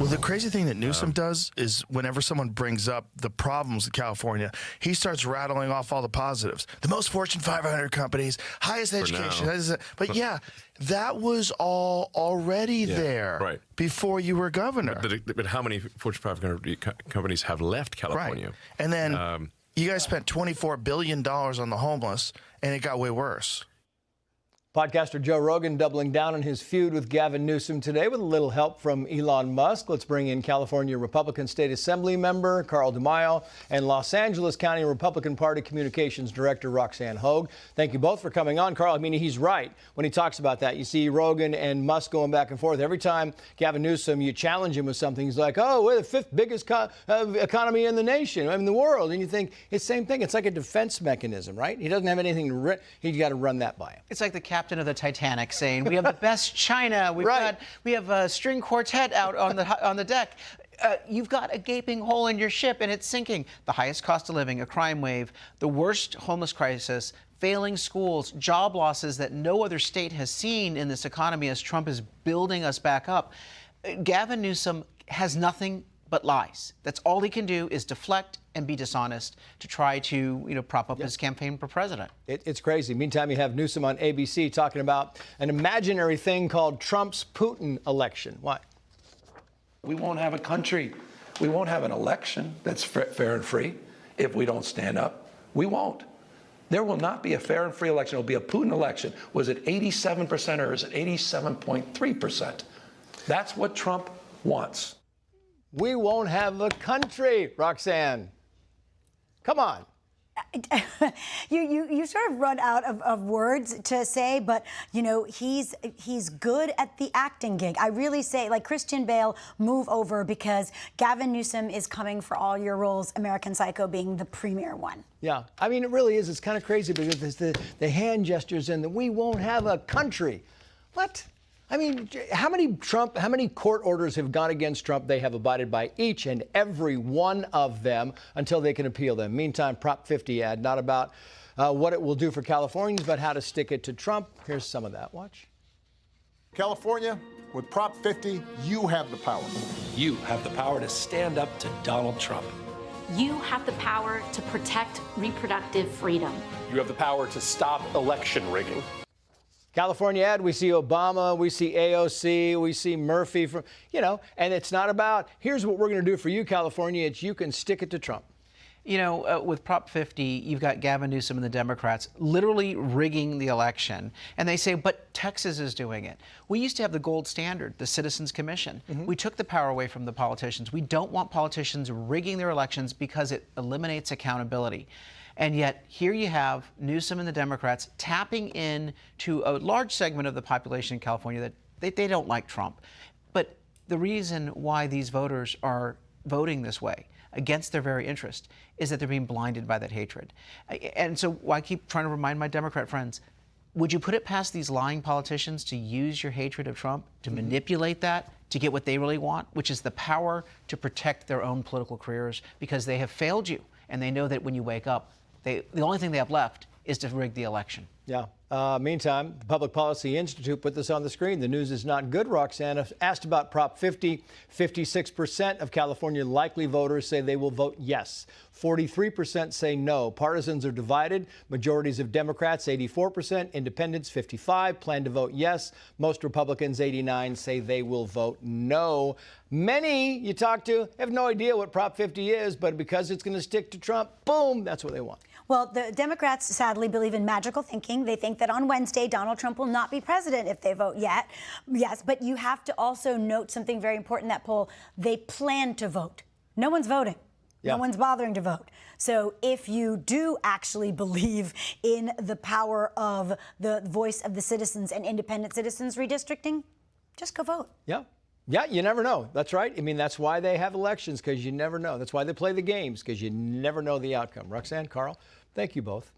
Well, the crazy thing that Newsom does is whenever someone brings up the problems in California, he starts rattling off all the positives. The most Fortune 500 companies, highest education. But yeah, that was all already there before you were governor. But how many Fortune 500 companies have left California? Right. And then you guys spent $24 billion on the homeless, and it got way worse. Podcaster Joe Rogan doubling down on his feud with Gavin Newsom today with a little help from Elon Musk. Let's bring in California Republican State Assembly member Carl DeMaio and Los Angeles County Republican Party Communications Director Roxanne Hogue. Thank you both for coming on. Carl, I mean, he's right when he talks about that. You see Rogan and Musk going back and forth. Every time Gavin Newsom, you challenge him with something, he's like, oh, we're the fifth biggest economy in the nation, in the world. And you think it's the same thing. It's like a defense mechanism, right? He doesn't have anything to he's got to run that by him. It's like the captain of the Titanic saying, we have the best China, we have a string quartet out on the deck. You've got a gaping hole in your ship and it's sinking. The highest cost of living, a crime wave, the worst homeless crisis, failing schools, job losses that no other state has seen in this economy as Trump is building us back up. Gavin Newsom has nothing but lies. That's all he can do is deflect and be dishonest to try to, prop up his campaign for president. It's crazy. Meantime, you have Newsom on ABC talking about an imaginary thing called Trump's Putin election. Why? We won't have a country. We won't have an election that's fair and free if we don't stand up. We won't. There will not be a fair and free election. It will be a Putin election. Was it 87% or is it 87.3%? That's what Trump wants. We won't have a country, Roxanne. Come on. You sort of run out of words to say, but he's good at the acting gig. I really say, like Christian Bale, move over because Gavin Newsom is coming for all your roles, American Psycho being the premier one. Yeah, I mean, it really is. It's kind of crazy because there's the hand gestures and the we won't have a country. What? I mean, how many court orders have gone against Trump? They have abided by each and every one of them until they can appeal them. Meantime, Prop 50 ad, not about what it will do for Californians, but how to stick it to Trump. Here's some of that. Watch. California, with Prop 50, you have the power. You have the power to stand up to Donald Trump. You have the power to protect reproductive freedom. You have the power to stop election rigging. California ad, we see Obama, we see AOC, we see Murphy, and it's not about, here's what we're going to do for you, California. It's you can stick it to Trump. With Prop 50, you've got Gavin Newsom and the Democrats literally rigging the election. And they say, but Texas is doing it. We used to have the gold standard, the Citizens Commission. We took the power away from the politicians. We don't want politicians rigging their elections because it eliminates accountability. And yet, here you have Newsom and the Democrats tapping in to a large segment of the population in California that they don't like Trump. But the reason why these voters are voting this way, against their very interest, is that they're being blinded by that hatred. And so I keep trying to remind my Democrat friends, would you put it past these lying politicians to use your hatred of Trump, to manipulate that, to get what they really want, which is the power to protect their own political careers, because they have failed you, and they know that when you wake up, the only thing they have left is to rig the election. Yeah. Meantime, the Public Policy Institute put this on the screen. The news is not good, Roxanne. Asked about Prop 50, 56% of California likely voters say they will vote yes. 43% say no. Partisans are divided. Majorities of Democrats, 84%. Independents, 55%, plan to vote yes. Most Republicans, 89%, say they will vote no. Many you talk to have no idea what Prop 50 is, but because it's going to stick to Trump, boom, that's what they want. Well, the Democrats sadly believe in magical thinking. They think that on Wednesday, Donald Trump will not be president if they vote yes. But you have to also note something very important in that poll. They plan to vote. No one's voting. Yeah. No one's bothering to vote. So if you do actually believe in the power of the voice of the citizens and independent citizens redistricting, just go vote. Yeah. Yeah, you never know. That's right. I mean, that's why they have elections, because you never know. That's why they play the games, because you never know the outcome. Roxanne, Carl, thank you both.